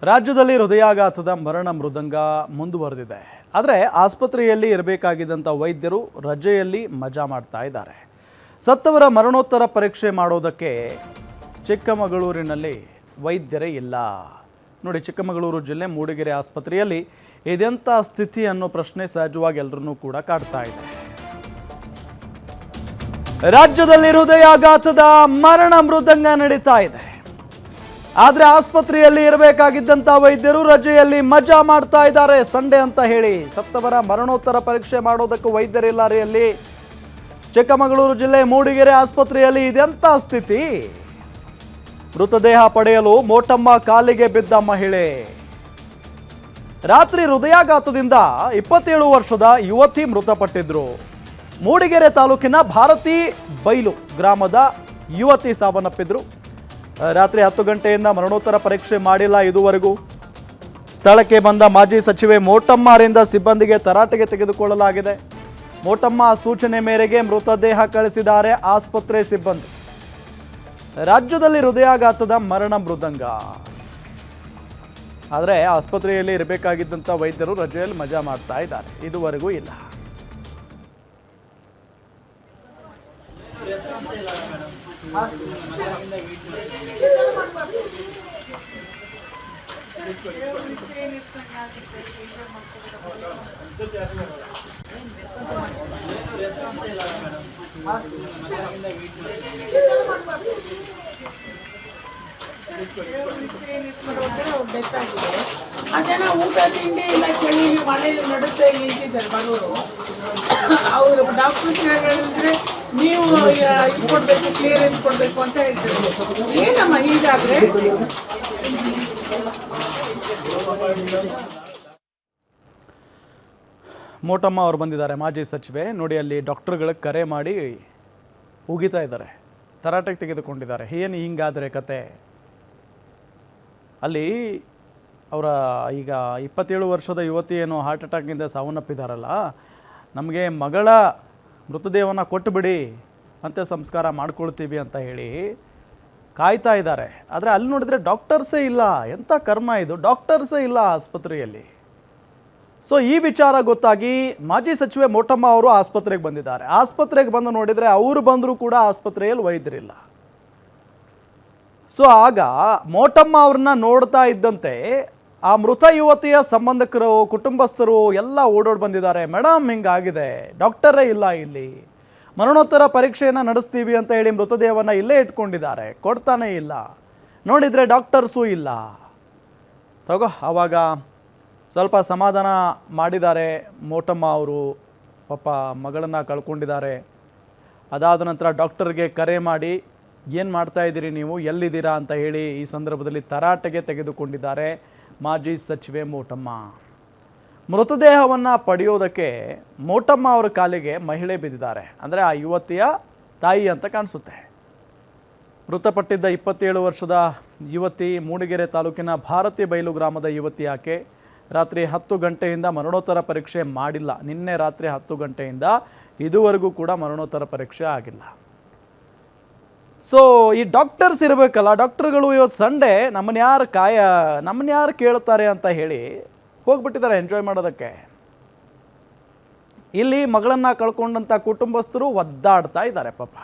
ರಾಜ್ಯದಲ್ಲಿ ಹೃದಯಾಘಾತದ ಮರಣ ಮೃದಂಗ ಮುಂದುವರೆದಿದೆ. ಆದರೆ ಆಸ್ಪತ್ರೆಯಲ್ಲಿ ಇರಬೇಕಾಗಿದ್ದಂಥ ವೈದ್ಯರು ರಜೆಯಲ್ಲಿ ಮಜಾ ಮಾಡ್ತಾ ಇದ್ದಾರೆ. ಸತ್ತವರ ಮರಣೋತ್ತರ ಪರೀಕ್ಷೆ ಮಾಡೋದಕ್ಕೆ ಚಿಕ್ಕಮಗಳೂರಿನಲ್ಲಿ ವೈದ್ಯರೇ ಇಲ್ಲ. ನೋಡಿ, ಚಿಕ್ಕಮಗಳೂರು ಜಿಲ್ಲೆ ಮೂಡಿಗೆರೆ ಆಸ್ಪತ್ರೆಯಲ್ಲಿ ಇದೆಂಥ ಸ್ಥಿತಿ ಅನ್ನೋ ಪ್ರಶ್ನೆ ಸಹಜವಾಗಿ ಎಲ್ಲರನ್ನೂ ಕೂಡ ಕಾಡ್ತಾ ಇದೆ. ರಾಜ್ಯದಲ್ಲಿ ಹೃದಯಾಘಾತದ ಮರಣ ಮೃದಂಗ ನಡೀತಾ ಇದೆ. ಆದರೆ ಆಸ್ಪತ್ರೆಯಲ್ಲಿ ಇರಬೇಕಾಗಿದ್ದಂಥ ವೈದ್ಯರು ರಜೆಯಲ್ಲಿ ಮಜಾ ಮಾಡ್ತಾ ಇದ್ದಾರೆ. ಸಂಡೇ ಅಂತ ಹೇಳಿ ಸತ್ತವರ ಮರಣೋತ್ತರ ಪರೀಕ್ಷೆ ಮಾಡೋದಕ್ಕೂ ವೈದ್ಯರಿಲ್ಲ ರೀ. ಅಲ್ಲಿ ಚಿಕ್ಕಮಗಳೂರು ಜಿಲ್ಲೆ ಮೂಡಿಗೆರೆ ಆಸ್ಪತ್ರೆಯಲ್ಲಿ ಇದೆಂಥ ಸ್ಥಿತಿ. ಮೃತದೇಹ ಪಡೆಯಲು ಮೋಟಮ್ಮ ಕಾಲಿಗೆ ಬಿದ್ದ ಮಹಿಳೆ. ರಾತ್ರಿ ಹೃದಯಾಘಾತದಿಂದ 27 ವರ್ಷದ ಯುವತಿ ಮೃತಪಟ್ಟಿದ್ರು. ಮೂಡಿಗೆರೆ ತಾಲೂಕಿನ ಭಾರತಿ ಬೈಲು ಗ್ರಾಮದ ಯುವತಿ ಸಾವನ್ನಪ್ಪಿದ್ರು. ರಾತ್ರಿ 10 ಗಂಟೆಯಿಂದ ಮರಣೋತ್ತರ ಪರೀಕ್ಷೆ ಮಾಡಿಲ್ಲ ಇದುವರೆಗೂ. ಸ್ಥಳಕ್ಕೆ ಬಂದ ಮಾಜಿ ಸಚಿವೆ ಮೋಟಮ್ಮರಿಂದ ಸಿಬ್ಬಂದಿಗೆ ತರಾಟೆಗೆ ತೆಗೆದುಕೊಳ್ಳಲಾಗಿದೆ. ಮೋಟಮ್ಮ ಸೂಚನೆ ಮೇರೆಗೆ ಮೃತದೇಹ ಕಳಿಸಿದ್ದಾರೆ ಆಸ್ಪತ್ರೆ ಸಿಬ್ಬಂದಿ. ರಾಜ್ಯದಲ್ಲಿ ಹೃದಯಾಘಾತದ ಮರಣ ಮೃದಂಗ. ಆದರೆ ಆಸ್ಪತ್ರೆಯಲ್ಲಿ ಇರಬೇಕಾಗಿದ್ದಂಥ ವೈದ್ಯರು ರಜೆಯಲ್ಲಿ ಮಜಾ ಮಾಡ್ತಾ ಇದ್ದಾರೆ. ಇದುವರೆಗೂ ಇಲ್ಲ. ಅದೇನ ಊಟ ತಿಂಡಿ ಇಲ್ಲ, ಚಳಿ ಮಳೆಯಲ್ಲಿ ನಡುತ್ತೆ ನಿಂತಿದ್ದಾರೆ ಬಡವರು. ಅವರು ಡಾಕ್ಟರ್ಸ್ ಹೇಳಿದ್ರೆ ನೀವು ಇದು ಕೊಡ್ಬೇಕು, ಕ್ಲಿಯರೆನ್ಸ್ ಕೊಡ್ಬೇಕು ಅಂತ ಹೇಳ್ತಾರೆ. ಏನಮ್ಮ ಹೀಗಾದ್ರೆ? ಮೋಟಮ್ಮ ಅವರು ಬಂದಿದ್ದಾರೆ, ಮಾಜಿ ಸಚಿವೆ. ನೋಡಿ, ಅಲ್ಲಿ ಡಾಕ್ಟರ್ಗಳಿಗೆ ಕರೆ ಮಾಡಿ ಉಗಿತಾ ಇದ್ದಾರೆ, ತರಾಟೆಗೆ ತೆಗೆದುಕೊಂಡಿದ್ದಾರೆ. ಏನು ಹಿಂಗಾದರೆ ಕತೆ? ಅಲ್ಲಿ ಅವರ ಈಗ 27 ವರ್ಷದ ಯುವತಿ ಏನು ಹಾರ್ಟ್ ಅಟ್ಯಾಕ್ನಿಂದ ಸಾವನ್ನಪ್ಪಿದಾರಲ್ಲ, ನಮಗೆ ಮಗಳ ಮೃತದೇಹವನ್ನು ಕೊಟ್ಟುಬಿಡಿ, ಅಂತ್ಯ ಸಂಸ್ಕಾರ ಮಾಡ್ಕೊಳ್ತೀವಿ ಅಂತ ಹೇಳಿ ಕಾಯ್ತಾ ಇದ್ದಾರೆ. ಆದರೆ ಅಲ್ಲಿ ನೋಡಿದರೆ ಡಾಕ್ಟರ್ಸೇ ಇಲ್ಲ. ಎಂಥ ಕರ್ಮ ಇದು, ಡಾಕ್ಟರ್ಸೇ ಇಲ್ಲ ಆಸ್ಪತ್ರೆಯಲ್ಲಿ. ಸೊ ಈ ವಿಚಾರ ಗೊತ್ತಾಗಿ ಮಾಜಿ ಸಚಿವೆ ಮೋಟಮ್ಮ ಅವರು ಆಸ್ಪತ್ರೆಗೆ ಬಂದಿದ್ದಾರೆ. ಆಸ್ಪತ್ರೆಗೆ ಬಂದು ನೋಡಿದರೆ ಅವರು ಬಂದರೂ ಕೂಡ ಆಸ್ಪತ್ರೆಯಲ್ಲಿ ವೈದ್ಯರಿಲ್ಲ. ಸೊ ಆಗ ಮೋಟಮ್ಮ ಅವ್ರನ್ನ ನೋಡ್ತಾ ಇದ್ದಂತೆ ಆ ಮೃತ ಯುವತಿಯ ಸಂಬಂಧಿಕರು, ಕುಟುಂಬಸ್ಥರು ಎಲ್ಲ ಓಡೋಡಿ ಬಂದಿದ್ದಾರೆ. ಮೇಡಮ್, ಹಿಂಗಾಗಿದೆ, ಡಾಕ್ಟರೇ ಇಲ್ಲ ಇಲ್ಲಿ, ಮರಣೋತ್ತರ ಪರೀಕ್ಷೆಯನ್ನು ನಡೆಸ್ತೀವಿ ಅಂತ ಹೇಳಿ ಮೃತದೇಹವನ್ನು ಇಲ್ಲೇ ಇಟ್ಕೊಂಡಿದ್ದಾರೆ, ಕೊಡ್ತಾನೇ ಇಲ್ಲ, ನೋಡಿದರೆ ಡಾಕ್ಟರ್ಸೂ ಇಲ್ಲ. ತಗೋ, ಆವಾಗ ಸ್ವಲ್ಪ ಸಮಾಧಾನ ಮಾಡಿದ್ದಾರೆ ಮೋಟಮ್ಮ ಅವರು. ಪಾಪ ಮಗಳನ್ನು ಕಳ್ಕೊಂಡಿದ್ದಾರೆ. ಅದಾದ ನಂತರ ಡಾಕ್ಟರ್ಗೆ ಕರೆ ಮಾಡಿ ಏನು ಮಾಡ್ತಾ ಇದ್ದೀರಿ ನೀವು, ಎಲ್ಲಿದ್ದೀರಾ ಅಂತ ಹೇಳಿ ಈ ಸಂದರ್ಭದಲ್ಲಿ ತರಾಟೆಗೆ ತೆಗೆದುಕೊಂಡಿದ್ದಾರೆ ಮಾಜಿ ಸಚಿವೆ ಮೋಟಮ್ಮ. ಮೃತದೇಹವನ್ನು ಪಡೆಯೋದಕ್ಕೆ ಮೋಟಮ್ಮ ಅವರ ಕಾಲಿಗೆ ಮಹಿಳೆ ಬಿದ್ದಿದ್ದಾರೆ. ಅಂದರೆ ಆ ಯುವತಿಯ ತಾಯಿ ಅಂತ ಕಾಣಿಸುತ್ತೆ. ಮೃತಪಟ್ಟಿದ್ದ 27 ವರ್ಷದ ಯುವತಿ ಮೂಡಿಗೆರೆ ತಾಲೂಕಿನ ಭಾರತಿ ಬೈಲು ಗ್ರಾಮದ ಯುವತಿ. ಆಕೆ ರಾತ್ರಿ 10 ಗಂಟೆಯಿಂದ ಮರಣೋತ್ತರ ಪರೀಕ್ಷೆ ಮಾಡಿಲ್ಲ. ನಿನ್ನೆ ರಾತ್ರಿ 10 ಗಂಟೆಯಿಂದ ಇದುವರೆಗೂ ಕೂಡ ಮರಣೋತ್ತರ ಪರೀಕ್ಷೆ ಆಗಿಲ್ಲ. ಸೊ ಈ ಡಾಕ್ಟರ್ಸ್ ಇರಬೇಕಲ್ಲ, ಡಾಕ್ಟರ್ಗಳು ಇವತ್ತು ಸಂಡೇ ನಮ್ಮನ್ನ ಯಾರು ಕೇಳ್ತಾರೆ ಅಂತ ಹೇಳಿ ಹೋಗ್ಬಿಟ್ಟಿದ್ದಾರೆ ಎಂಜಾಯ್ ಮಾಡೋದಕ್ಕೆ. ಇಲ್ಲಿ ಮಗಳನ್ನು ಕಳ್ಕೊಂಡಂಥ ಕುಟುಂಬಸ್ಥರು ಒದ್ದಾಡ್ತಾ ಇದ್ದಾರೆ ಪಾಪ.